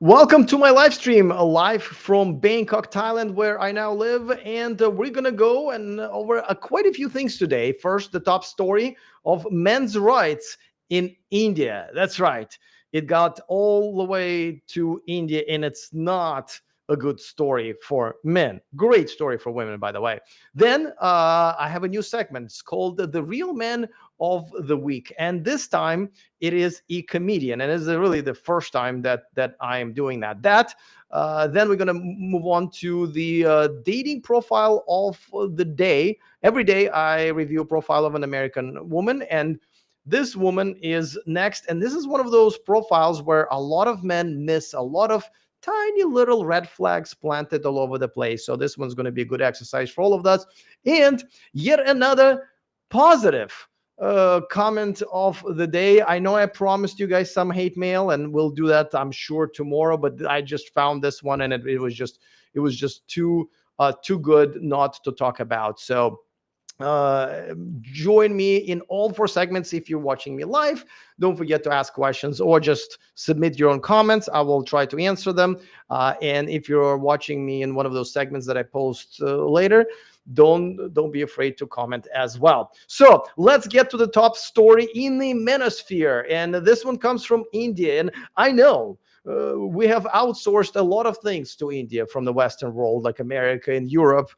Welcome to my live stream, live from Bangkok, Thailand, where I now live. And we're going to go and over quite a few things today. First, the top story of men's rights in India. That's right. It got all the way to India, and it's not a good story for men. Great story for women, by the way. Then I have a new segment. It's called The Real Men of the Week. And this time, it is a comedian, and it's really the first time that I am doing that. Then we're gonna move on to the dating profile of the day. Every day, I review a profile of an American woman, and this woman is next. And this is one of those profiles where a lot of men miss a lot of tiny little red flags planted all over the place. So this one's going to be a good exercise for all of us. And yet another positive comment of the day. I know I promised you guys some hate mail, and we'll do that, I'm sure, tomorrow. But I just found this one, and it was just too good not to talk about. So join me in all four segments. If you're watching me live, don't forget to ask questions or just submit your own comments. I will try to answer them. And if you're watching me in one of those segments that I post later, don't be afraid to comment as well. So let's get to the top story in the manosphere, and this one comes from India. And I know we have outsourced a lot of things to India from the Western world, like America and Europe,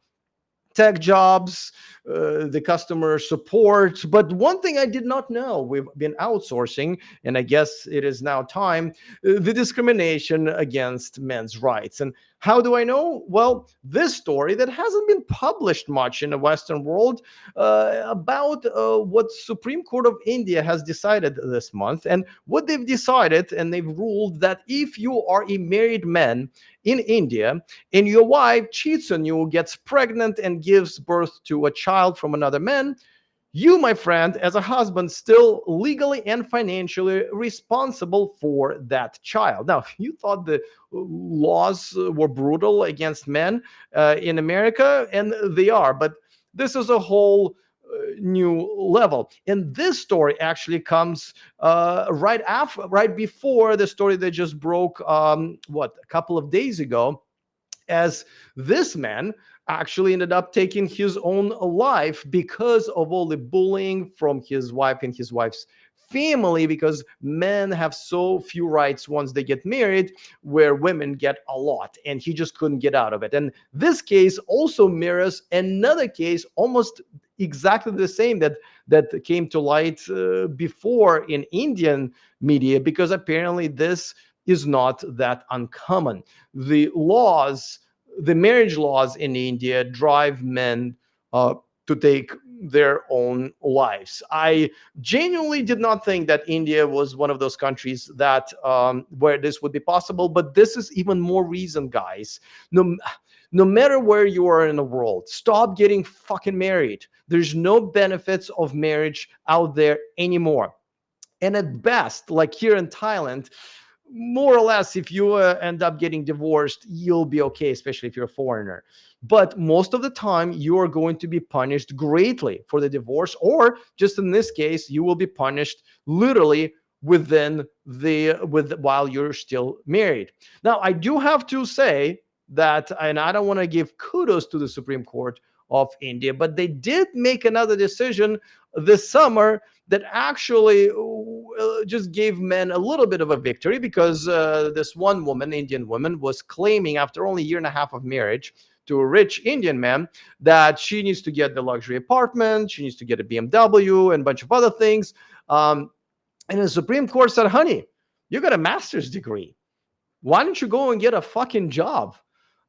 tech jobs, the customer support. But one thing I did not know, we've been outsourcing, and I guess it is now time, the discrimination against men's rights. And how do I know? Well, this story that hasn't been published much in the Western world about what Supreme Court of India has decided this month. And what they've decided, and they've ruled that if you are a married man in India and your wife cheats on you, gets pregnant, and gives birth to a child from another man, you, my friend, as a husband, still legally and financially responsible for that child. Now, you thought the laws were brutal against men in America, and they are, but this is a whole new level. And this story actually comes right before the story that just broke, a couple of days ago, as this man actually ended up taking his own life because of all the bullying from his wife and his wife's family, because men have so few rights once they get married, where women get a lot, and he just couldn't get out of it. And this case also mirrors another case almost exactly the same that came to light before in Indian media, because apparently this is not that uncommon. The marriage laws in India drive men to take their own lives. I genuinely did not think that India was one of those countries that where this would be possible, but this is even more reason, guys. No matter where you are in the world, stop getting fucking married. There's no benefits of marriage out there anymore. And at best, like here in Thailand, more or less, if you end up getting divorced, you'll be okay, especially if you're a foreigner. But most of the time, you are going to be punished greatly for the divorce, or just in this case, you will be punished literally while you're still married. Now, I do have to say that, and I don't want to give kudos to the Supreme Court of India, but they did make another decision this summer that actually just gave men a little bit of a victory, because this one woman, Indian woman, was claiming after only a year and a half of marriage to a rich Indian man that she needs to get the luxury apartment, she needs to get a BMW and a bunch of other things. And the Supreme Court said, honey, you got a master's degree. Why don't you go and get a fucking job?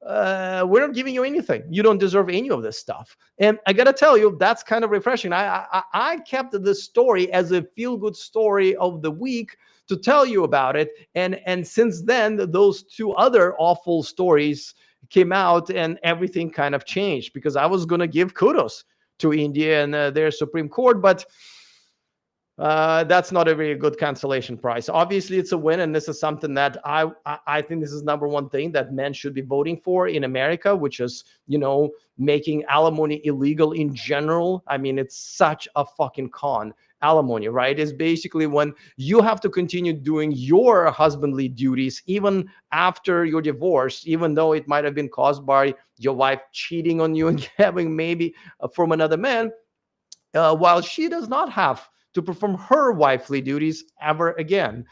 We're not giving you anything. You don't deserve any of this stuff. And I gotta tell you, that's kind of refreshing. I kept this story as a feel-good story of the week to tell you about it. And since then, those two other awful stories came out, and everything kind of changed, because I was gonna give kudos to India and their Supreme Court, but that's not a very good cancellation price. Obviously, it's a win, and this is something that I think this is number one thing that men should be voting for in America, which is, making alimony illegal in general. I mean, it's such a fucking con, alimony, right? Is basically when you have to continue doing your husbandly duties even after your divorce, even though it might have been caused by your wife cheating on you and having maybe from another man, while she does not have to perform her wifely duties ever again.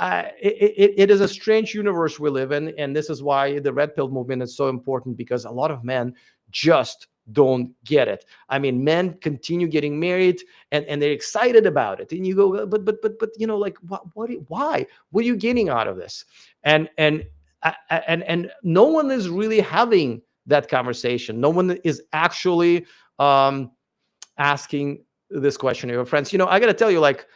It is a strange universe we live in, and this is why the red pill movement is so important, because a lot of men just don't get it. I mean, men continue getting married, and they're excited about it, and you go, but like, why? What are you getting out of this? And no one is really having that conversation. No one is actually um, asking this question to your friends. I got to tell you, like,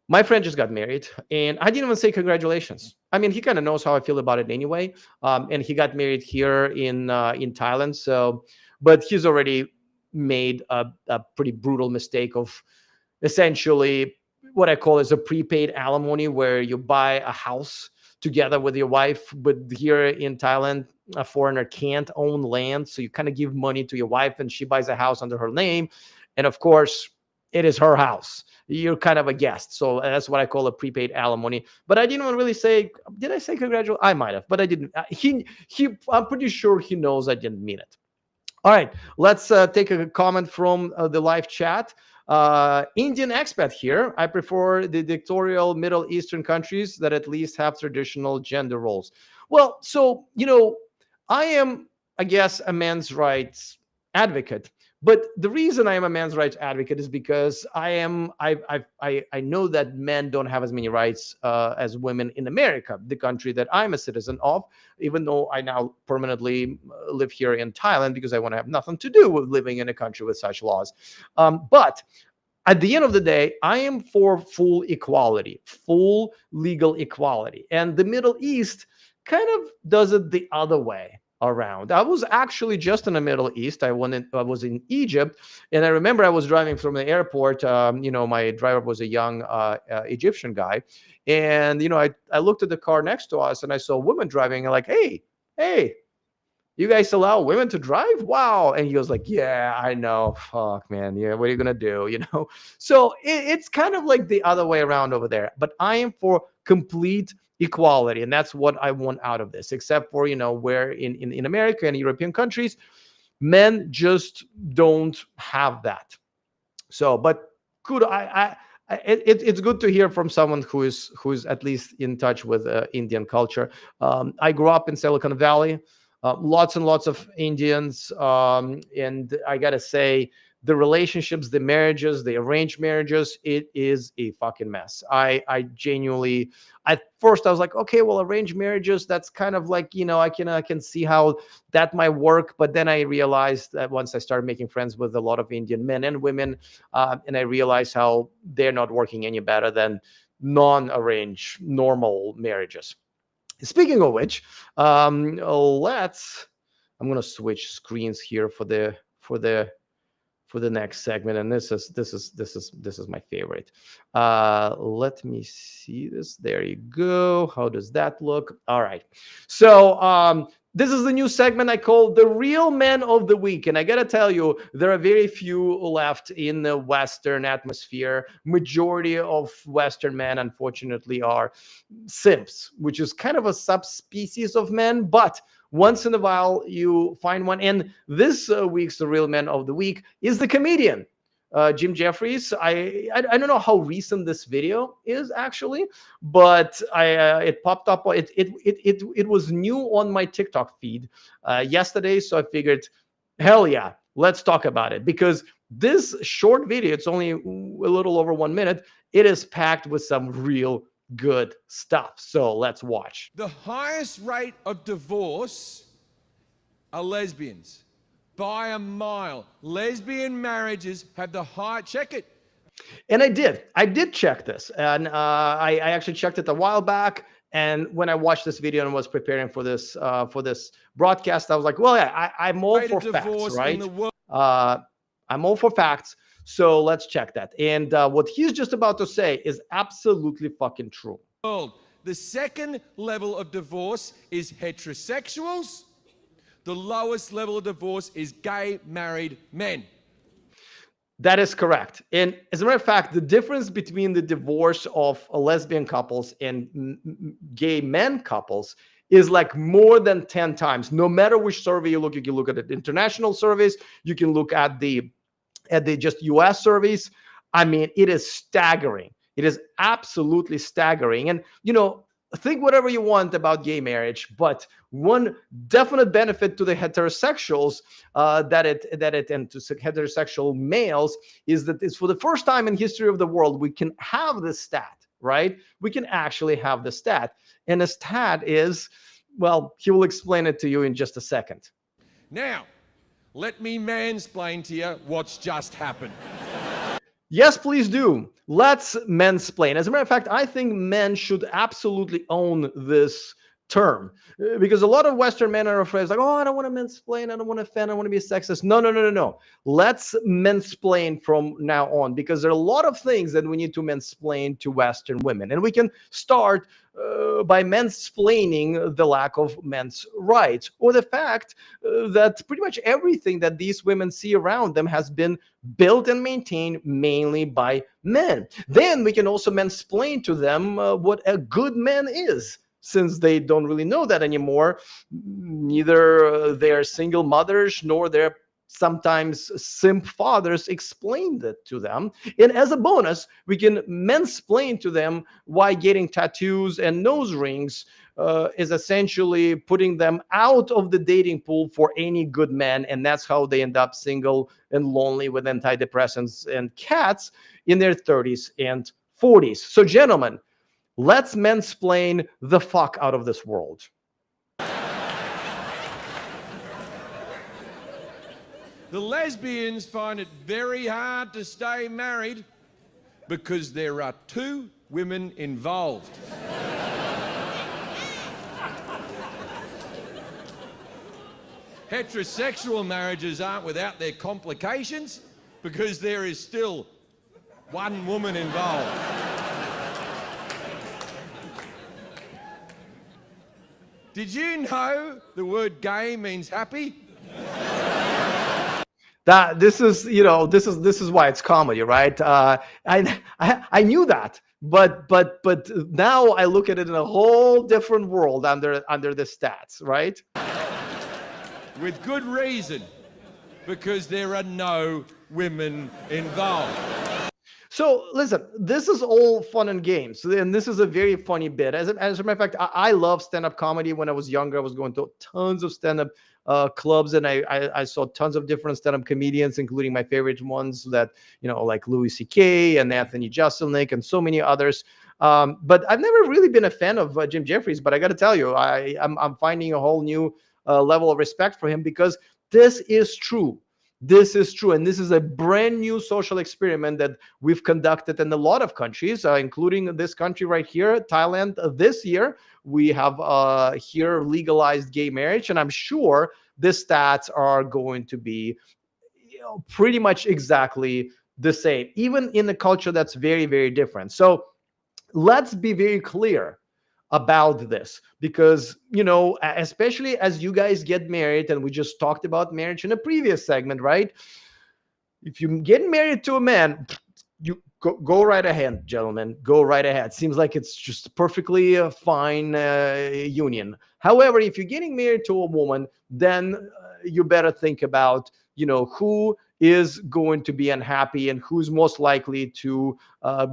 my friend just got married, and I didn't even say congratulations. I mean, he kind of knows how I feel about it anyway. And he got married here in Thailand. So, but he's already made a pretty brutal mistake of essentially what I call is a prepaid alimony, where you buy a house together with your wife. But here in Thailand, a foreigner can't own land, so you kind of give money to your wife, and she buys a house under her name, and of course, it is her house. You're kind of a guest, so that's what I call a prepaid alimony. But I didn't really say. Did I say congratulations? I might have, but I didn't. He. I'm pretty sure he knows I didn't mean it. All right, let's take a comment from the live chat. Indian expat here. I prefer the dictatorial Middle Eastern countries that at least have traditional gender roles. Well, so, I am, I guess, a man's rights advocate. But the reason I am a man's rights advocate is because I know that men don't have as many rights as women in America, the country that I'm a citizen of, even though I now permanently live here in Thailand because I want to have nothing to do with living in a country with such laws. But at the end of the day, I am for full equality, full legal equality. And the Middle East kind of does it the other way around. I was actually just in the Middle East. I was in Egypt, and I remember I was driving from the airport. My driver was a young Egyptian guy, and I looked at the car next to us, and I saw a woman driving. And like, hey, you guys allow women to drive? Wow. And he was like, yeah, I know. Fuck, man. Yeah, what are you going to do? So it's kind of like the other way around over there. But I am for complete equality. And that's what I want out of this, except for, where in America and European countries, men just don't have that. So, but could it's good to hear from someone who's at least in touch with Indian culture. I grew up in Silicon Valley, lots and lots of Indians, and I gotta say, the relationships, the marriages, the arranged marriages, it is a fucking mess. I genuinely, at first I was like, okay, well, arranged marriages, that's kind of like, I can see how that might work. But then I realized that once I started making friends with a lot of Indian men and women, and I realized how they're not working any better than non-arranged normal marriages. Speaking of which, let's. I'm gonna switch screens here for the next segment, and this is my favorite. Let me see this. There you go. How does that look? All right. So this is the new segment I call the Real Men of the Week. And I got to tell you, there are very few left in the Western atmosphere. Majority of Western men, unfortunately, are simps, which is kind of a subspecies of men, but once in a while you find one. And this week's The Real Men of the Week is the comedian Jim Jeffries. I don't know how recent this video is actually, but it popped up. It was new on my TikTok feed yesterday, so I figured, hell yeah, let's talk about it, because this short video, it's only a little over 1 minute. It is packed with some real good stuff. So let's watch. The highest rate of divorce are lesbians. By a mile. Lesbian marriages have the high, check it. And I did check this. And I actually checked it a while back. And when I watched this video and was preparing for this broadcast, I was like, well, yeah, I'm all for facts, right? I'm all for facts. So let's check that. And what he's just about to say is absolutely fucking true. The second level of divorce is heterosexuals. The lowest level of divorce is gay married men. That is correct. And as a matter of fact, the difference between the divorce of lesbian couples and gay men couples is like more than 10 times. No matter which survey you look, you can look at the international surveys, you can look at the just US surveys. I mean, it is staggering. It is absolutely staggering. And, think whatever you want about gay marriage, but one definite benefit to the heterosexuals that it and to heterosexual males is that it's for the first time in history of the world we can have this stat, right? We can actually have the stat, and the stat is, well, he will explain it to you in just a second. Now, let me mansplain to you what's just happened. Yes, please do. Let's mansplain. As a matter of fact, I think men should absolutely own this term because a lot of Western men are afraid, like, oh, I don't want to mansplain. I don't want to offend. I want to be a sexist. No, no, no, no, no. Let's mansplain from now on because there are a lot of things that we need to mansplain to Western women. And we can start by mansplaining the lack of men's rights or the fact that pretty much everything that these women see around them has been built and maintained mainly by men. Then we can also mansplain to them what a good man is, since they don't really know that anymore. Neither their single mothers nor their sometimes simp fathers explained it to them. And as a bonus, we can mansplain to them why getting tattoos and nose rings is essentially putting them out of the dating pool for any good man. And that's how they end up single and lonely with antidepressants and cats in their 30s and 40s. So, gentlemen, let's mansplain the fuck out of this world. The lesbians find it very hard to stay married because there are two women involved. Heterosexual marriages aren't without their complications because there is still one woman involved. Did you know the word gay means happy? That this is why it's comedy, right? I knew that, but now I look at it in a whole different world under the stats, right? With good reason, because there are no women involved. So listen, this is all fun and games, and this is a very funny bit. As a matter of fact, I love stand-up comedy. When I was younger, I was going to tons of stand-up clubs, and I saw tons of different stand-up comedians, including my favorite ones that like Louis C.K. and Anthony Jeselnik and so many others. But I've never really been a fan of Jim Jeffries. But I got to tell you, I'm finding a whole new level of respect for him because this is true. This is true. And this is a brand new social experiment that we've conducted in a lot of countries, including this country right here, Thailand. This year, we have here legalized gay marriage. And I'm sure the stats are going to be pretty much exactly the same, even in a culture that's very, very different. So let's be very clear about this because especially as you guys get married, and we just talked about marriage in a previous segment, right? If you get married to a man, you go right ahead, gentlemen, go right ahead. Seems like it's just perfectly fine union. However, if you're getting married to a woman, then you better think about who is going to be unhappy and who's most likely to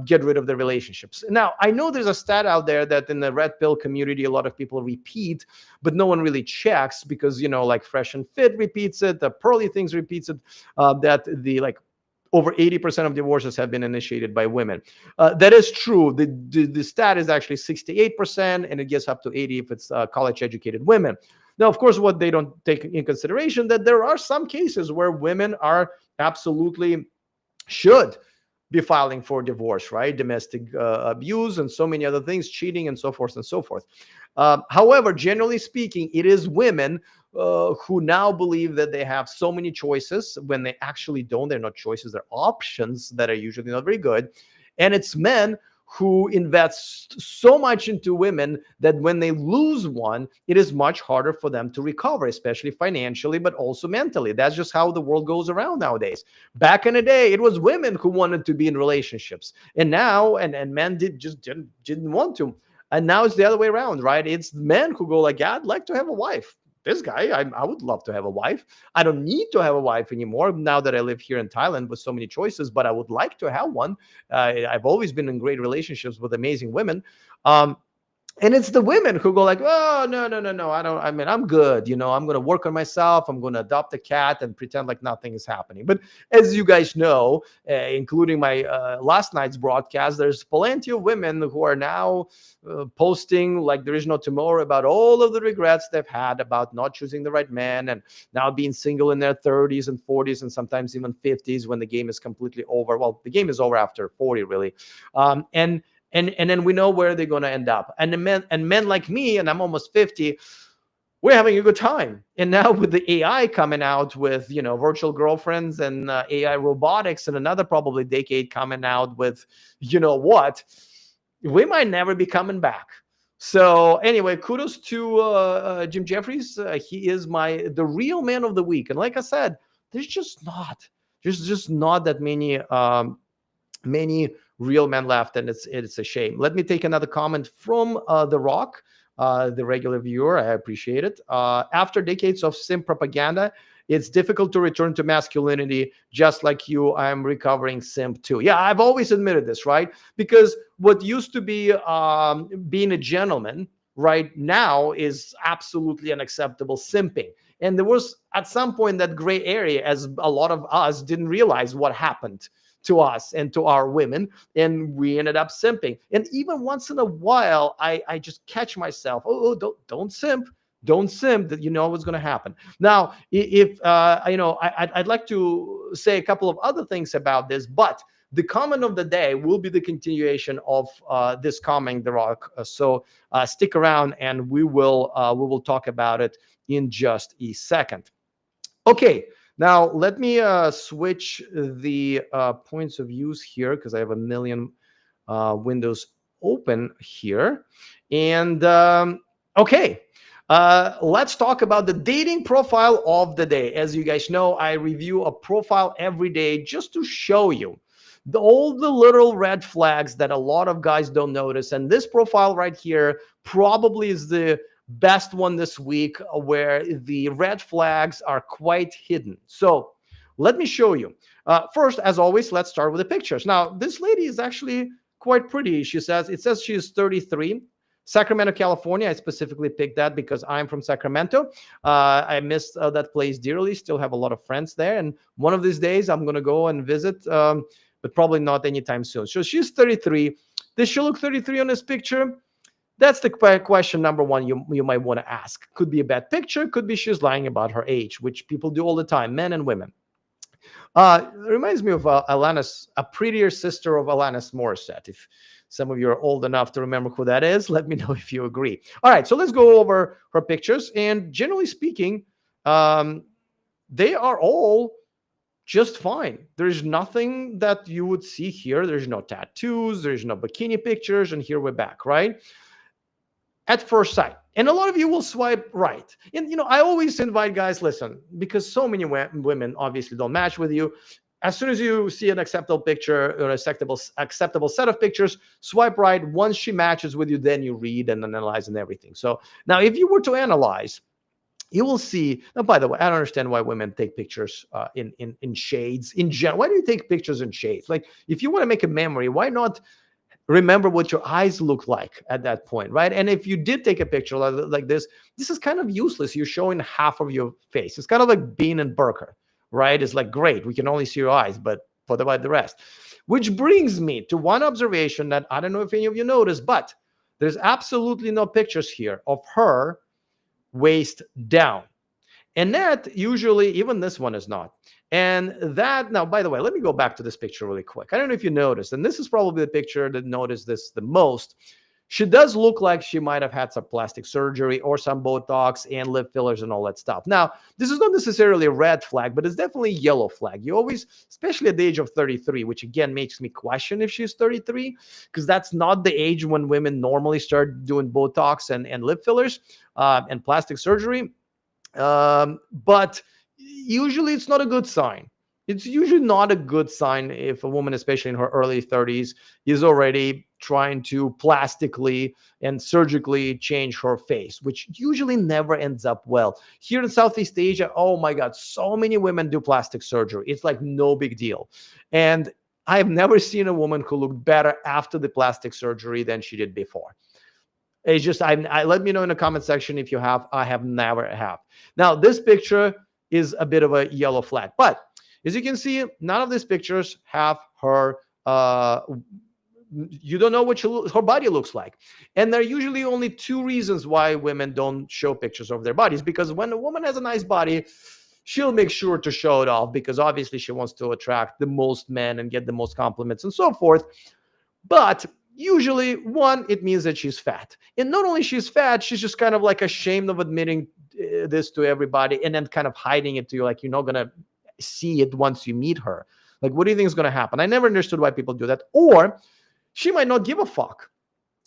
get rid of the relationships. Now, I know there's a stat out there that in the red pill community, a lot of people repeat, but no one really checks because, like Fresh and Fit repeats it, the Pearly Things repeats it, that the over 80% of divorces have been initiated by women. That is true. The stat is actually 68%, and it gets up to 80 if it's college-educated women. Now, of course, what they don't take in consideration that there are some cases where women are absolutely should be filing for divorce, right? Domestic abuse and so many other things, cheating and so forth and so forth. However, generally speaking, it is women who now believe that they have so many choices when they actually don't. They're not choices, they're options that are usually not very good. And it's men who invest so much into women that when they lose one, it is much harder for them to recover, especially financially, but also mentally. That's just how the world goes around nowadays. Back in the day, it was women who wanted to be in relationships, and now and men didn't want to. And now it's the other way around, right? It's men who go like, yeah, I'd like to have a wife. This guy, I would love to have a wife. I don't need to have a wife anymore now that I live here in Thailand with so many choices, but I would like to have one. I've always been in great relationships with amazing women. Um, and it's the women who go like, oh, no, no, no, no, I don't, I mean, I'm good, I'm going to work on myself, I'm going to adopt a cat and pretend like nothing is happening. But as you guys know, including my last night's broadcast, there's plenty of women who are now posting like there is no tomorrow about all of the regrets they've had about not choosing the right man, and now being single in their 30s and 40s and sometimes even 50s when the game is completely over. Well, the game is over after 40, really. And then we know where they're going to end up. And the men like me, and I'm almost 50, we're having a good time. And now with the AI coming out with virtual girlfriends and AI robotics, and another probably decade coming out with what, we might never be coming back. So anyway, kudos to Jim Jeffries. He is the real man of the week. And like I said, there's just not that many real men left, and it's a shame. Let me take another comment from The Rock, the regular viewer. I appreciate it. After decades of sim propaganda, it's difficult to return to masculinity. Just like you, I'm recovering simp too. Yeah, I've always admitted this, right? Because what used to be being a gentleman right now is absolutely unacceptable simping. And there was at some point that gray area, as a lot of us didn't realize what happened to us and to our women, and we ended up simping. And even once in a while, I just catch myself, don't simp, don't simp, that you know what's going to happen. Now, if I'd like to say a couple of other things about this, but the comment of the day will be the continuation of this comment, The Rock. So stick around, and we will talk about it in just a second. Okay, now let me switch the points of views here, because I have a million windows open here. And okay, let's talk about the dating profile of the day. As you guys know, I review a profile every day just to show you all the little red flags that a lot of guys don't notice. And this profile right here probably is the best one this week, where the red flags are quite hidden. So let me show you. First, as always, let's start with the pictures. Now, this lady is actually quite pretty. It says she's 33. Sacramento, California. I specifically picked that because I'm from Sacramento. I missed that place dearly. Still have a lot of friends there. And one of these days, I'm going to go and visit, but probably not anytime soon. So she's 33. Does she look 33 on this picture? That's the question number one you might want to ask. Could be a bad picture. Could be she's lying about her age, which people do all the time, men and women. Reminds me of a prettier sister of Alanis Morissette. If some of you are old enough to remember who that is, let me know if you agree. All right, so let's go over her pictures. And generally speaking, they are all just fine. There's nothing that you would see here. There's no tattoos. There's no bikini pictures. And here we're back, right? At first sight. And a lot of you will swipe right. And, I always invite guys, listen, because so many women obviously don't match with you. As soon as you see an acceptable picture or acceptable set of pictures, swipe right. Once she matches with you, then you read and analyze and everything. So now if you were to analyze, you will see. Now, by the way, I don't understand why women take pictures in shades in general. Why do you take pictures in shades? Like, if you want to make a memory, why not remember what your eyes look like at that point, right? And if you did take a picture like this is kind of useless. You're showing half of your face. It's kind of like Bean and Burker, right? It's like, great, we can only see your eyes, but what about the rest? Which brings me to one observation that I don't know if any of you noticed, but there's absolutely no pictures here of her waist down. And that usually, even this one is not. And that, now, by the way, let me go back to this picture really quick. I don't know if you noticed, and this is probably the picture that noticed this the most. She does look like she might have had some plastic surgery or some Botox and lip fillers and all that stuff. Now, this is not necessarily a red flag, but it's definitely a yellow flag. You always, especially at the age of 33, which again makes me question if she's 33, because that's not the age when women normally start doing Botox and lip fillers and plastic surgery. But usually it's not a good sign. It's usually not a good sign if a woman, especially in her early 30s, is already trying to plastically and surgically change her face, which usually never ends up well. Here in Southeast Asia, oh my God, so many women do plastic surgery. It's like no big deal. And I have never seen a woman who looked better after the plastic surgery than she did before. It's just I let me know in the comment section if you have. I have never have. Now this picture is a bit of a yellow flag, but as you can see, none of these pictures have her. You don't know what her body looks like, and there are usually only two reasons why women don't show pictures of their bodies. Because when a woman has a nice body, she'll make sure to show it off because obviously she wants to attract the most men and get the most compliments and so forth. But usually, one, it means that she's fat. And not only she's fat, she's just kind of like ashamed of admitting this to everybody and then kind of hiding it to you, like you're not going to see it once you meet her. Like, what do you think is going to happen? I never understood why people do that. Or she might not give a fuck.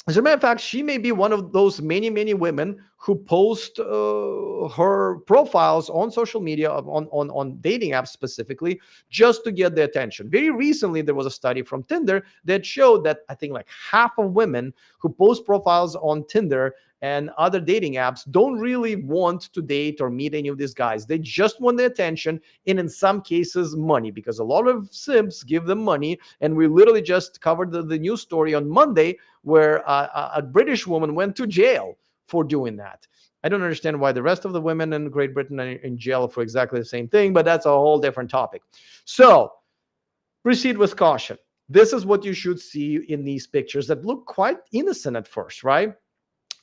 As a matter of fact, she may be one of those many, many women who post her profiles on social media, on dating apps specifically, just to get the attention. Very recently, there was a study from Tinder that showed that I think like half of women who post profiles on Tinder and other dating apps don't really want to date or meet any of these guys. They just want the attention and in some cases money, because a lot of simps give them money. And we literally just covered the news story on Monday where a British woman went to jail for doing that. I don't understand why the rest of the women in Great Britain are in jail for exactly the same thing, but that's a whole different topic. So proceed with caution. This is what you should see in these pictures that look quite innocent at first, right?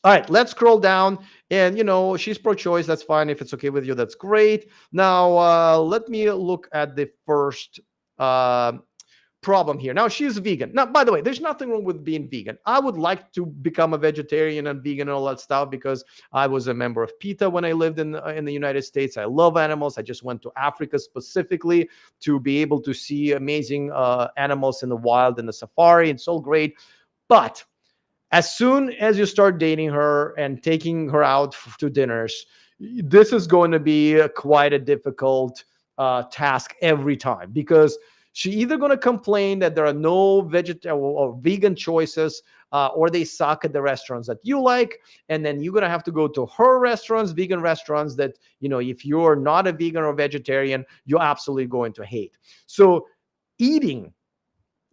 All right, let's scroll down. And, she's pro choice. That's fine. If it's okay with you, that's great. Now, let me look at the first uh, problem here. Now, she's vegan. Now, by the way, there's nothing wrong with being vegan. I would like to become a vegetarian and vegan and all that stuff because I was a member of PETA when I lived in the United States. I love animals. I just went to Africa specifically to be able to see amazing animals in the wild in the safari. It's all great. But as soon as you start dating her and taking her out to dinners, this is going to be quite a difficult task every time, because she's either going to complain that there are no vegetarian or vegan choices, or they suck at the restaurants that you like, and then you're going to have to go to her restaurants, vegan restaurants that, if you're not a vegan or vegetarian, you're absolutely going to hate. So eating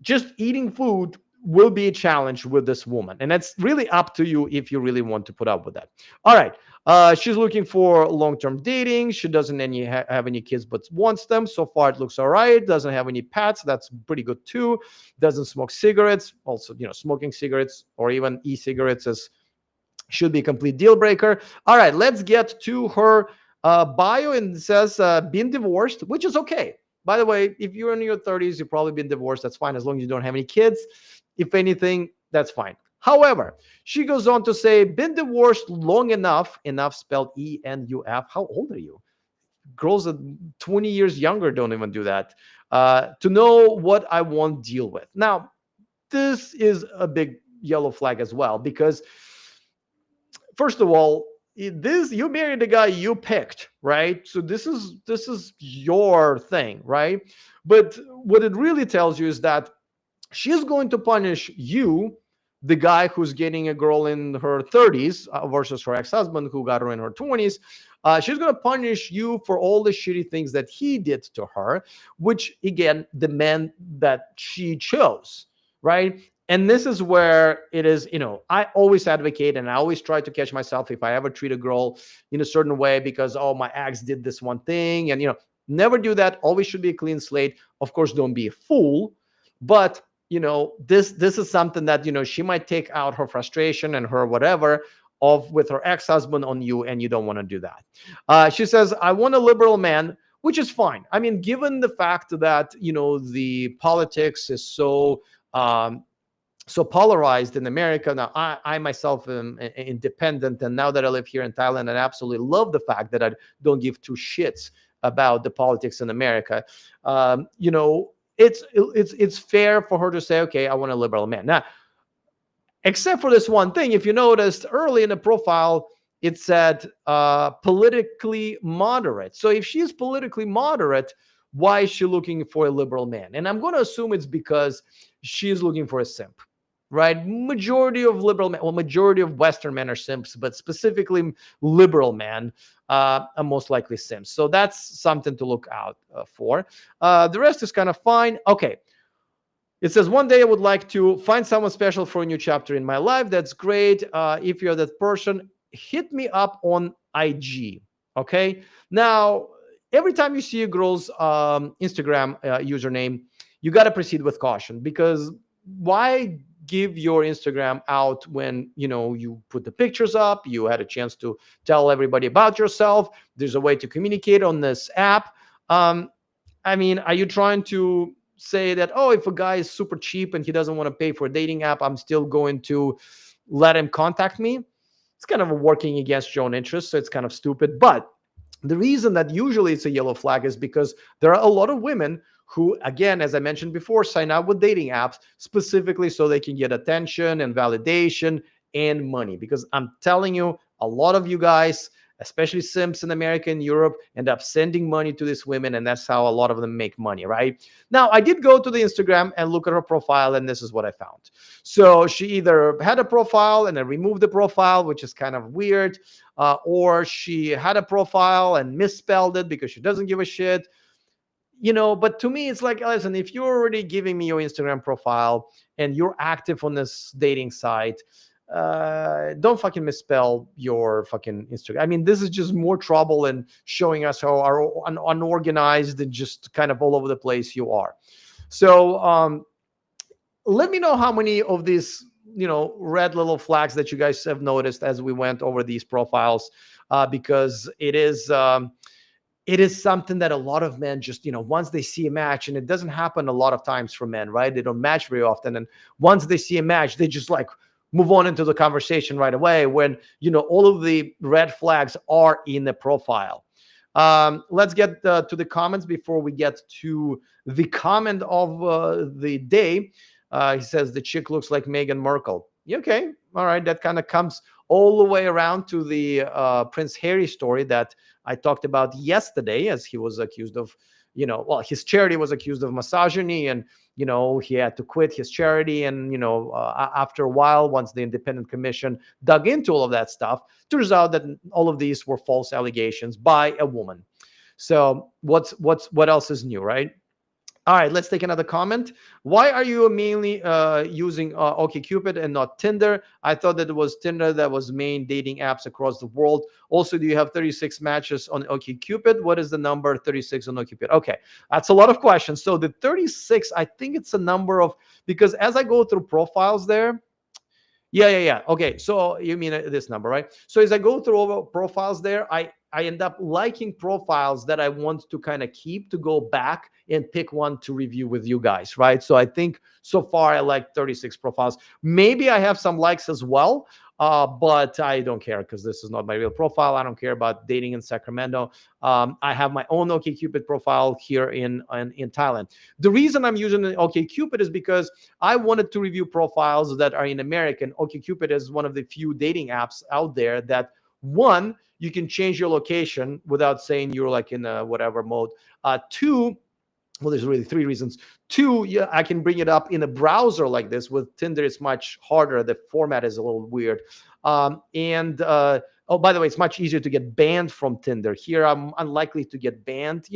just eating food will be a challenge with this woman, and it's really up to you if you really want to put up with that. All right. She's looking for long-term dating. She doesn't have any kids but wants them. So far it looks all right. Doesn't have any pets. That's pretty good too. Doesn't smoke cigarettes. Also, smoking cigarettes or even e-cigarettes should be a complete deal breaker. All right, let's get to her bio. And it says been divorced, which is okay. By the way, if you're in your 30s, you've probably been divorced. That's fine as long as you don't have any kids. If anything, that's fine. However, she goes on to say, been divorced long enough spelled ENUF. How old are you? Girls that 20 years younger don't even do that. To know what I won't deal with. Now, this is a big yellow flag as well, because first of all, this you married the guy you picked, right? So this is your thing, right? But what it really tells you is that she's going to punish you, the guy who's getting a girl in her 30s versus her ex-husband who got her in her 20s. She's going to punish you for all the shitty things that he did to her, which again, the man that she chose, right? And this is where it is, I always advocate and I always try to catch myself if I ever treat a girl in a certain way because, oh, my ex did this one thing. And, never do that. Always should be a clean slate. Of course, don't be a fool. But, this is something that, she might take out her frustration and her whatever of with her ex-husband on you, and you don't want to do that. She says, I want a liberal man, which is fine. I mean, given the fact that, the politics is so so polarized in America. Now, I myself am independent, and now that I live here in Thailand, I absolutely love the fact that I don't give two shits about the politics in America. It's fair for her to say, okay, I want a liberal man. Now, except for this one thing, if you noticed early in the profile, it said politically moderate. So if she's politically moderate, why is she looking for a liberal man? And I'm going to assume it's because she's looking for a simp, right? Majority of liberal men, well, majority of Western men are simps, but specifically liberal men are most likely simps. So that's something to look out for. The rest is kind of fine. Okay. It says, one day I would like to find someone special for a new chapter in my life. That's great. If you're that person, hit me up on IG. Okay. Now, every time you see a girl's Instagram username, you got to proceed with caution, because why give your Instagram out when you put the pictures up, you had a chance to tell everybody about yourself, there's a way to communicate on this app. I mean, are you trying to say that, oh, if a guy is super cheap and he doesn't want to pay for a dating app, I'm still going to let him contact me? It's kind of working against your own interest, so it's kind of stupid. But the reason that usually it's a yellow flag is because there are a lot of women who, again, as I mentioned before, sign up with dating apps specifically so they can get attention and validation and money. Because I'm telling you, a lot of you guys, especially simps in America and Europe, end up sending money to these women, and that's how a lot of them make money, right? Now, I did go to the Instagram and look at her profile, and this is what I found. So she either had a profile and then removed the profile, which is kind of weird, or she had a profile and misspelled it because she doesn't give a shit. But to me, it's like, listen, if you're already giving me your Instagram profile and you're active on this dating site, don't fucking misspell your fucking Instagram. I mean, this is just more trouble and showing us how unorganized and just kind of all over the place you are. So let me know how many of these red little flags that you guys have noticed as we went over these profiles, because it is something that a lot of men just, once they see a match, and it doesn't happen a lot of times for men, right? They don't match very often. And once they see a match, they just like move on into the conversation right away when, all of the red flags are in the profile. Let's get to the comments before we get to the comment of the day. He says the chick looks like Meghan Markle. Okay. All right. That kind of comes all the way around to the Prince Harry story that I talked about yesterday, as he was accused of, his charity was accused of misogyny, and, he had to quit his charity. And, after a while, once the independent commission dug into all of that stuff, turns out that all of these were false allegations by a woman. So what else is new, right? All right, let's take another comment. Why are you mainly using OkCupid and not Tinder? I thought that it was Tinder that was main dating apps across the world. Also, do you have 36 matches on OkCupid? What is the number 36 on OkCupid? Okay, that's a lot of questions. So the 36, I think it's a number of, because as I go through profiles there, yeah. Okay, so you mean this number, right? So as I go through all the profiles there, I end up liking profiles that I want to kind of keep to go back and pick one to review with you guys, right? So I think so far I like 36 profiles. Maybe I have some likes as well, but I don't care because this is not my real profile. I don't care about dating in Sacramento. I have my own OkCupid profile here in Thailand. The reason I'm using OkCupid is because I wanted to review profiles that are in American. OkCupid is one of the few dating apps out there that, one, you can change your location without saying you're like in a whatever mode. Two, well, there's really three reasons. Two, yeah, I can bring it up in a browser like this. With Tinder, it's much harder. The format is a little weird. And oh, by the way, it's much easier to get banned from Tinder. Here, I'm unlikely to get banned,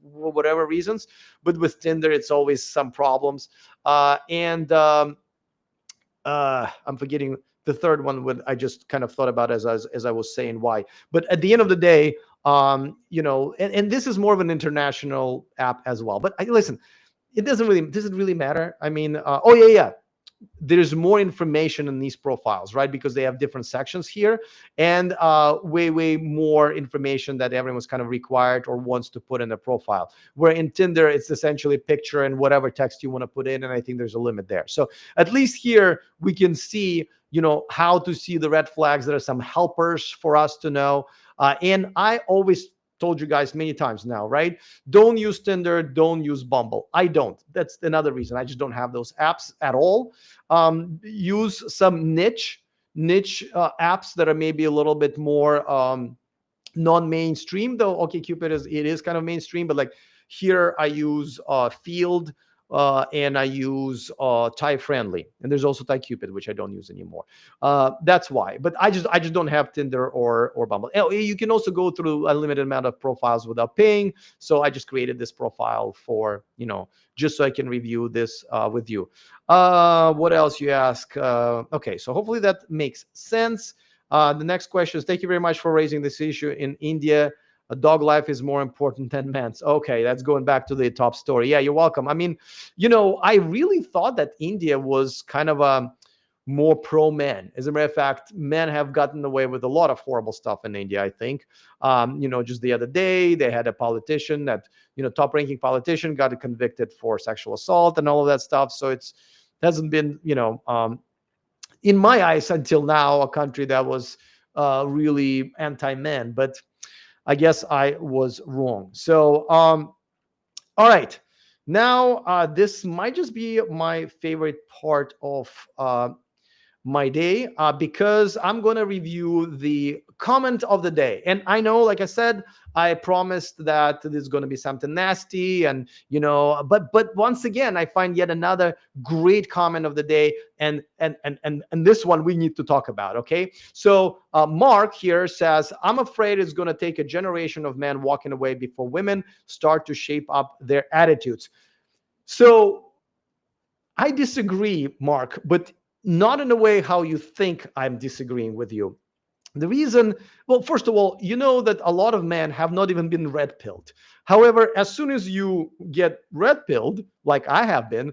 whatever reasons. But with Tinder, it's always some problems. And I'm forgetting the third one. When I just kind of thought about as I was saying why. But at the end of the day, and this is more of an international app as well. But listen, it doesn't really matter. I mean, oh yeah. there's more information in these profiles, right? Because they have different sections here, and way more information that everyone's kind of required or wants to put in their profile. Where in Tinder, it's essentially picture and whatever text you want to put in, and I think there's a limit there. So at least here we can see, how to see the red flags. There are some helpers for us to know. And I always told you guys many times now, right? Don't use Tinder, don't use Bumble. I don't. That's another reason. I just don't have those apps at all. Use some niche apps that are maybe a little bit more non-mainstream, though OkCupid is kind of mainstream, but like here I use Field, and I use Thai Friendly, and there's also ThaiCupid, which I don't use anymore. That's why. But I just don't have Tinder or Bumble. Oh, you can also go through a limited amount of profiles without paying. So I just created this profile for just so I can review this with you. What else you ask? Okay, so hopefully that makes sense. The next question is, thank you very much for raising this issue. In India, a dog life is more important than men's. Okay, that's going back to the top story. Yeah, you're welcome. I mean, I really thought that India was kind of a more pro men. As a matter of fact, men have gotten away with a lot of horrible stuff in India, I think. Just the other day, they had a politician that, top ranking politician got convicted for sexual assault and all of that stuff. So it hasn't been, in my eyes until now, a country that was really anti-men, but I guess I was wrong. So, all right. Now, this might just be my favorite part of my day, because I'm going to review the comment of the day. And I know, like I said, I promised that there's going to be something nasty, and but once again, I find yet another great comment of the day, and this one we need to talk about. Okay, so Mark here says, I'm afraid it's going to take a generation of men walking away before women start to shape up their attitudes. So I disagree, Mark, but not in a way how you think I'm disagreeing with you. The reason, well, first of all, you know that a lot of men have not even been red pilled. However, as soon as you get red pilled, like I have been,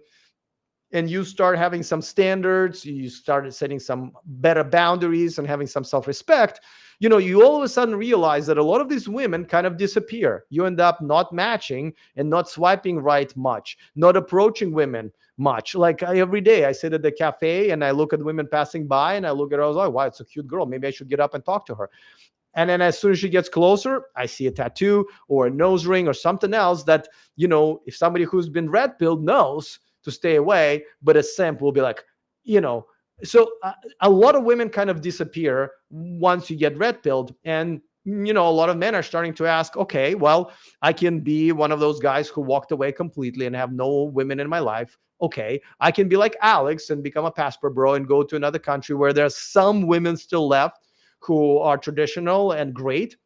and you start having some standards, you started setting some better boundaries and having some self-respect, you all of a sudden realize that a lot of these women kind of disappear. You end up not matching and not swiping right much, not approaching women much. Like every day I sit at the cafe and I look at women passing by, and I look at her, I was like, wow, it's a cute girl, maybe I should get up and talk to her. And then as soon as she gets closer, I see a tattoo or a nose ring or something else that, if somebody who's been red pilled knows to stay away, but a simp will be like, so a lot of women kind of disappear once you get red pilled. And, a lot of men are starting to ask, okay, well, I can be one of those guys who walked away completely and have no women in my life. Okay, I can be like Alex and become a passport bro and go to another country where there's some women still left who are traditional and great.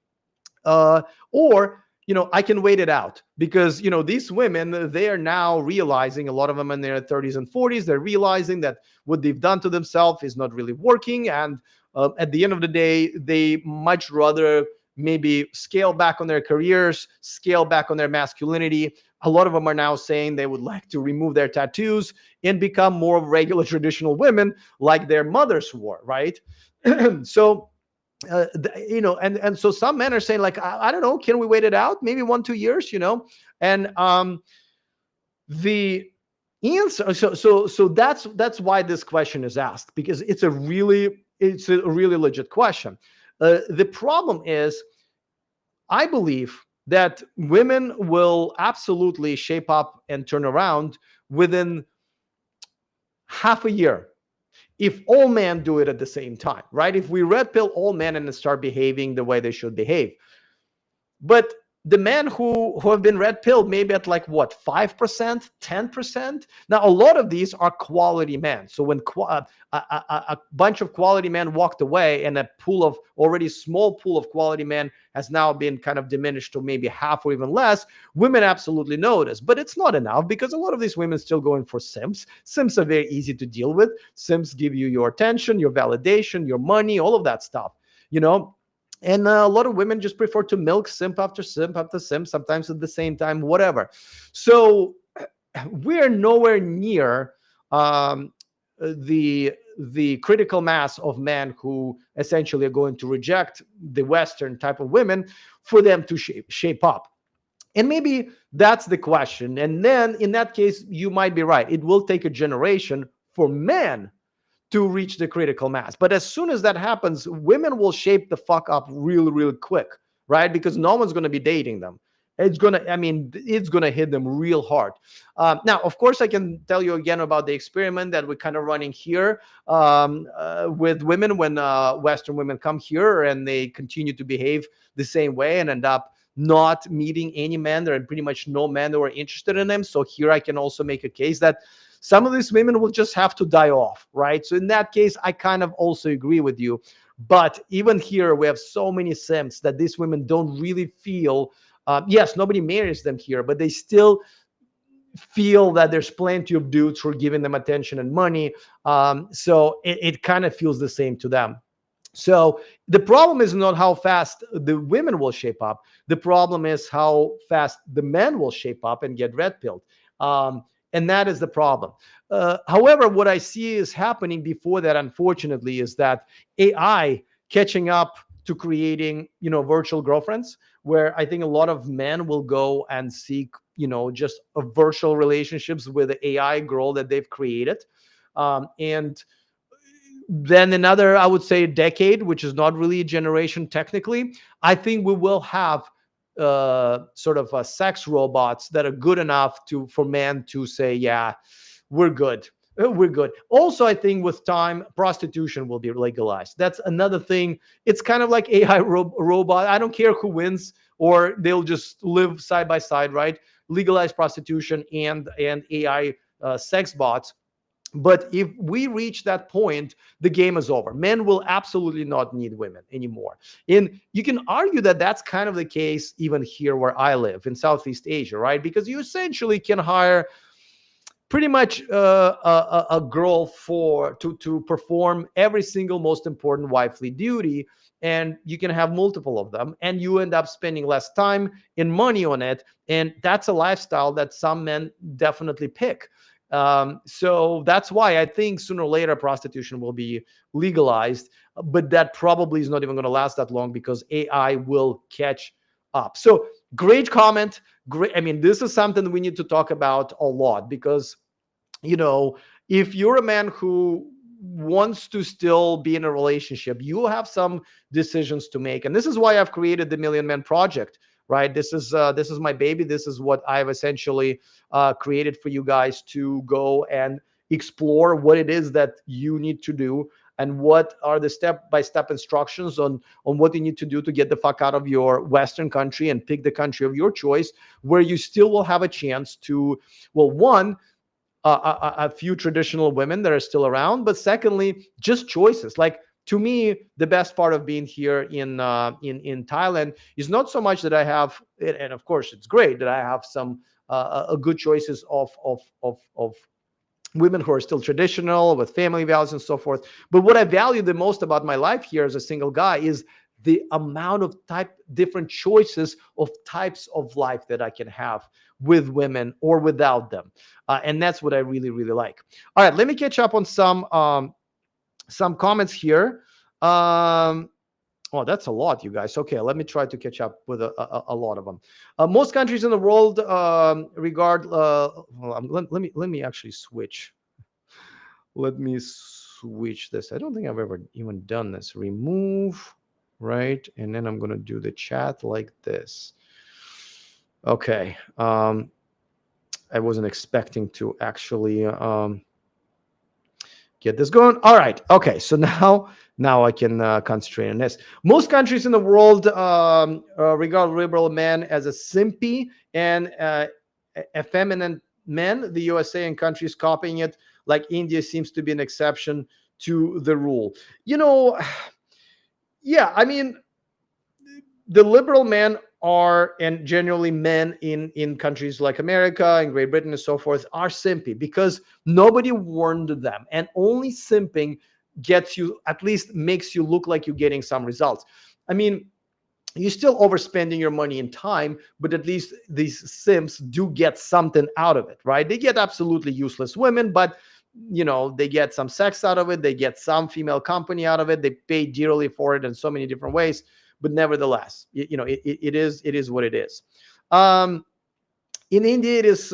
Or I can wait it out, because these women, they are now realizing, a lot of them in their 30s and 40s, they're realizing that what they've done to themselves is not really working, and at the end of the day, they much rather maybe scale back on their careers, scale back on their masculinity. A lot of them are now saying they would like to remove their tattoos and become more of regular traditional women like their mothers were, right? So and so some men are saying, like, I don't know, can we wait it out, maybe 1-2 years, and the answer, so that's why this question is asked, because it's a really legit question. The problem is, I believe that women will absolutely shape up and turn around within half a year, if all men do it at the same time, right? If we red pill all men and start behaving the way they should behave. But the men who have been red pilled, maybe at like what, 5%, 10%. Now a lot of these are quality men. So when a bunch of quality men walked away, and a pool of already small pool of quality men has now been kind of diminished to maybe half or even less, women absolutely notice. But it's not enough, because a lot of these women still going for simps. Simps are very easy to deal with. Simps give you your attention, your validation, your money, all of that stuff, and a lot of women just prefer to milk simp after simp after simp, sometimes at the same time, whatever. So we're nowhere near the critical mass of men who essentially are going to reject the Western type of women for them to shape up. And maybe that's the question. And then in that case, you might be right. It will take a generation for men to reach the critical mass. But as soon as that happens, women will shape the fuck up really, really quick, right? Because no one's going to be dating them. It's going to hit them real hard. Now, of course, I can tell you again about the experiment that we're kind of running here with women when Western women come here and they continue to behave the same way and end up not meeting any men. There are pretty much no men that are interested in them. So here I can also make a case that some of these women will just have to die off, right? So in that case, I kind of also agree with you. But even here, we have so many simps that these women don't really feel. Yes, nobody marries them here, but they still feel that there's plenty of dudes who are giving them attention and money. So it kind of feels the same to them. So the problem is not how fast the women will shape up. The problem is how fast the men will shape up and get red pilled. And that is the problem. However, what I see is happening before that, unfortunately, is that AI catching up to creating, virtual girlfriends, where I think a lot of men will go and seek, just a virtual relationships with the AI girl that they've created. And then another, I would say, decade, which is not really a generation technically, I think we will have sort of sex robots that are good enough for men to say, yeah, we're good. We're good. Also, I think with time, prostitution will be legalized. That's another thing. It's kind of like AI robot. I don't care who wins, or they'll just live side by side, right? Legalize prostitution and AI sex bots. But if we reach that point, the game is over. Men will absolutely not need women anymore. And you can argue that that's kind of the case even here where I live in Southeast Asia, right? Because you essentially can hire pretty much a girl to perform every single most important wifely duty, and you can have multiple of them, and you end up spending less time and money on it, and that's a lifestyle that some men definitely pick. So that's why I think sooner or later prostitution will be legalized, but that probably is not even going to last that long because AI will catch up. So great comment. Great. I mean, this is something we need to talk about a lot because, you know, if you're a man who wants to still be in a relationship, you have some decisions to make. And this is why I've created the Million Men Project, right? This is my baby. This is what I've essentially created for you guys to go and explore what it is that you need to do and what are the step-by-step instructions on what you need to do to get the fuck out of your Western country and pick the country of your choice, where you still will have a chance to, well, one, a few traditional women that are still around, but secondly, just choices. Like, to me, the best part of being here in Thailand is not so much that I have, and of course it's great that I have some good choices of women who are still traditional with family values and so forth. But what I value the most about my life here as a single guy is the amount of different choices of types of life that I can have with women or without them. And that's what I really, really like. All right, let me catch up on some comments here. Oh, that's a lot, you guys. Okay, let me try to catch up with a lot of them. Most countries in the world regard. Well, let me actually switch. Let me switch this. I don't think I've ever even done this. Remove, right, and then I'm gonna do the chat like this. Okay. I wasn't expecting to actually get this going. All right. Okay. So now I can concentrate on this. Most countries in the world regard liberal men as a simpy and effeminate men. The USA and countries copying it, like India, seems to be an exception to the rule. You know, yeah. I mean, the liberal men are, and generally men in countries like America and Great Britain and so forth, are simpy because nobody warned them, and only simping gets you, at least makes you look like you're getting some results. I mean, you're still overspending your money and time, but at least these simps do get something out of it, right? They get absolutely useless women, but they get some sex out of it, they get some female company out of it, they pay dearly for it in so many different ways, but nevertheless, it is what it is. um, in India, it is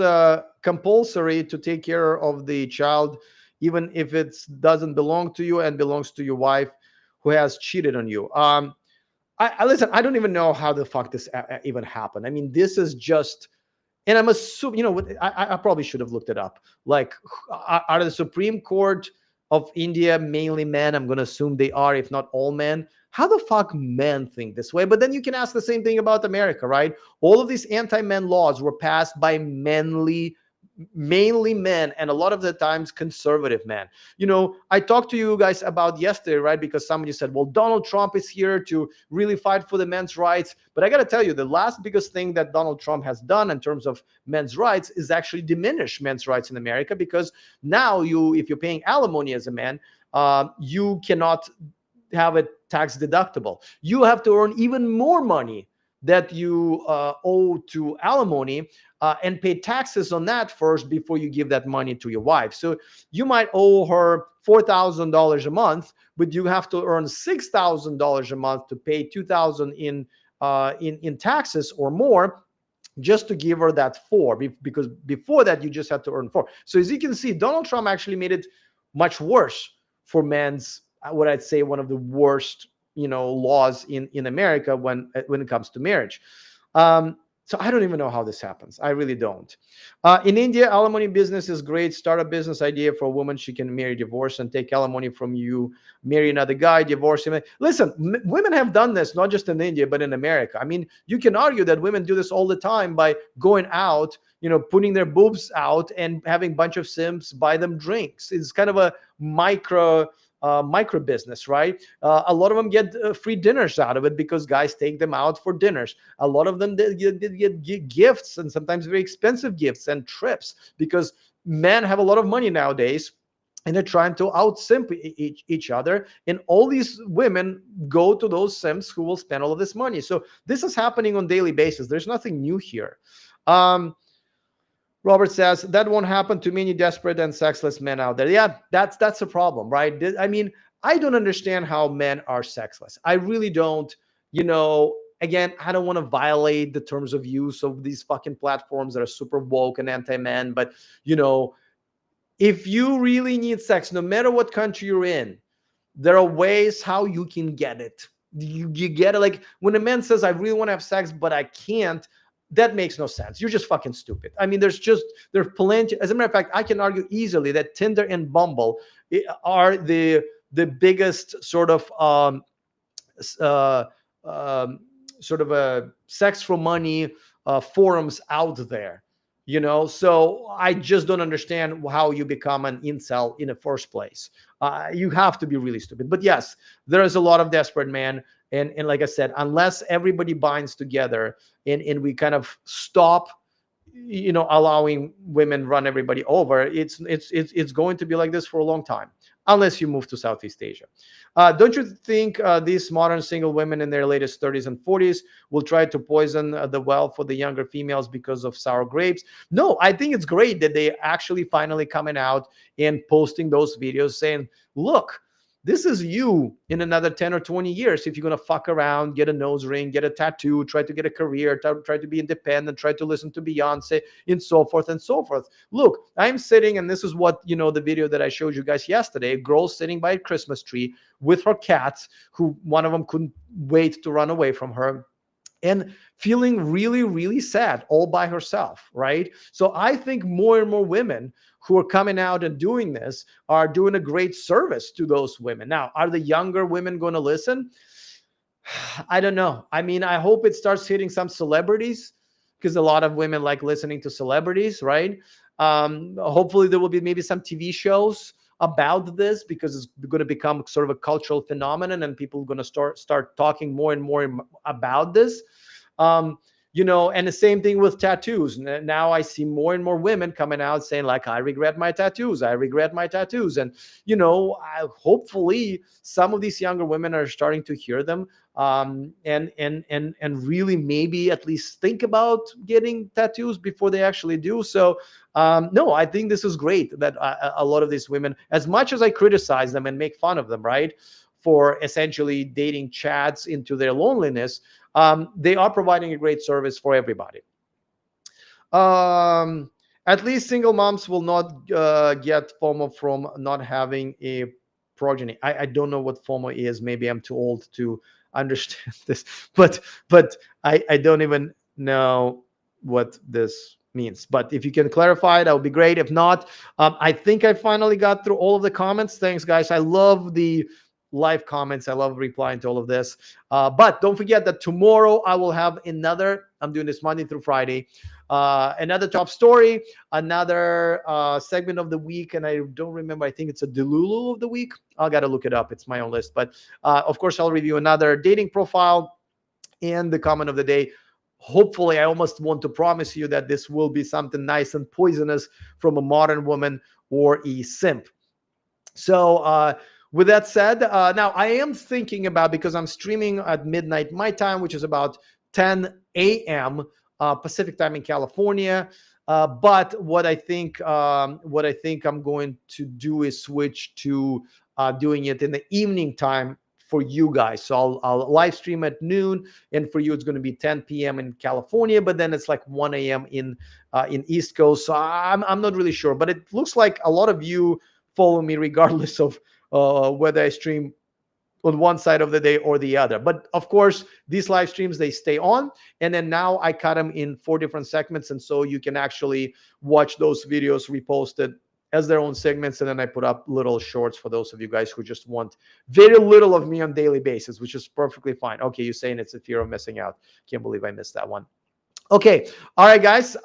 compulsory to take care of the child, even if it doesn't belong to you and belongs to your wife who has cheated on you. I listen. I don't even know how the fuck this even happened. I mean, this is just, and I'm assuming, I probably should have looked it up. Like, are the Supreme Court of India mainly men? I'm going to assume they are, if not all men. How the fuck men think this way? But then you can ask the same thing about America, right? All of these anti-men laws were passed by mainly men, and a lot of the times conservative men. I talked to you guys about yesterday, right? Because somebody said, well, Donald Trump is here to really fight for the men's rights. But I got to tell you, the last biggest thing that Donald Trump has done in terms of men's rights is actually diminish men's rights in America, because now if you're paying alimony as a man, you cannot have it tax deductible. You have to earn even more money that you owe to alimony, and pay taxes on that first before you give that money to your wife. So you might owe her $4,000 a month, but you have to earn $6,000 a month to pay 2,000 in taxes or more, just to give her that four, because before that you just had to earn four. So as you can see, Donald Trump actually made it much worse for men's, what I'd say, one of the worst laws in America when it comes to marriage. So I don't even know how this happens. I really don't. In India, alimony business is great. Start a business idea for a woman. She can marry, divorce, and take alimony from you. Marry another guy, divorce him. Listen, women have done this, not just in India, but in America. I mean, you can argue that women do this all the time by going out, putting their boobs out and having a bunch of simps buy them drinks. It's kind of a micro business, right? A lot of them get free dinners out of it because guys take them out for dinners. A lot of them they get gifts, and sometimes very expensive gifts and trips, because men have a lot of money nowadays and they're trying to out-simp each other. And all these women go to those simps who will spend all of this money. So this is happening on a daily basis. There's nothing new here. Robert says that won't happen to many desperate and sexless men out there. Yeah, that's a problem, right? I mean, I don't understand how men are sexless. I really don't. Again, I don't want to violate the terms of use of these fucking platforms that are super woke and anti-men, but if you really need sex, no matter what country you're in, there are ways how you can get it. You get it. Like when a man says, I really want to have sex, but I can't, that makes no sense. You're just fucking stupid. I mean, there's plenty. As a matter of fact, I can argue easily that Tinder and Bumble are the biggest sort of uh, sort of a sex for money forums out there. So I just don't understand how you become an incel in the first place. You have to be really stupid. But yes, there is a lot of desperate men, and like I said, unless everybody binds together and we kind of stop allowing women run everybody over, it's going to be like this for a long time, unless you move to Southeast Asia. Don't you think these modern single women in their latest 30s and 40s will try to poison the well for the younger females because of sour grapes? No, I think it's great that they actually finally coming out and posting those videos saying, look, this is you in another 10 or 20 years. If you're going to fuck around, get a nose ring, get a tattoo, try to get a career, try to be independent, try to listen to Beyonce, and so forth and so forth. Look, I'm sitting, and this is what, the video that I showed you guys yesterday, a girl sitting by a Christmas tree with her cats, who one of them couldn't wait to run away from her, and feeling really, really sad all by herself, right? So I think more and more women who are coming out and doing this are doing a great service to those women. Now, are the younger women going to listen? I don't know. I mean, I hope it starts hitting some celebrities, because a lot of women like listening to celebrities, right? Hopefully there will be maybe some TV shows about this, because it's going to become sort of a cultural phenomenon and people are going to start talking more and more about this. And the same thing with tattoos. Now I see more and more women coming out saying, like, I regret my tattoos. I regret my tattoos. And, hopefully some of these younger women are starting to hear them. and really maybe at least think about getting tattoos before they actually do. So no, I think this is great that a lot of these women, as much as I criticize them and make fun of them, right, for essentially dating chads into their loneliness, they are providing a great service for everybody. Um, at least single moms will not get FOMO from not having a progeny. I don't know what FOMO is. Maybe I'm too old to understand this, but I don't even know what this means. But if you can clarify, that would be great. If not, I think I finally got through all of the comments. Thanks, guys. I love the live comments. I love replying to all of this. But don't forget that tomorrow I will have another. I'm doing this Monday through Friday. Another top story, another segment of the week, and I don't remember. I think it's a Delulu of the week. I got to look it up. It's my own list. But of course, I'll review another dating profile and the comment of the day. Hopefully, I almost want to promise you that this will be something nice and poisonous from a modern woman or a simp. So, with that said, now I am thinking about, because I'm streaming at midnight my time, which is about 10 a.m. Pacific time in California. But what I think I'm going to do is switch to doing it in the evening time for you guys. So I'll live stream at noon, and for you it's going to be 10 p.m. in California, but then it's like 1 a.m. in East Coast. So I'm not really sure, but it looks like a lot of you follow me regardless of whether I stream on one side of the day or the other. But of course, these live streams, they stay on, and then now I cut them in 4 different segments, and so you can actually watch those videos reposted as their own segments, and then I put up little shorts for those of you guys who just want very little of me on daily basis, which is perfectly fine. Okay, you're saying it's a fear of missing out. Can't believe I missed that one. Okay, all right, guys,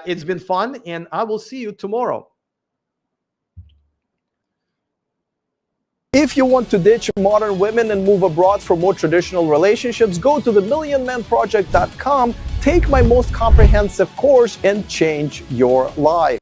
it's been fun, and I will see you tomorrow. If you want to ditch modern women and move abroad for more traditional relationships, go to themillionmanproject.com, take my most comprehensive course, and change your life.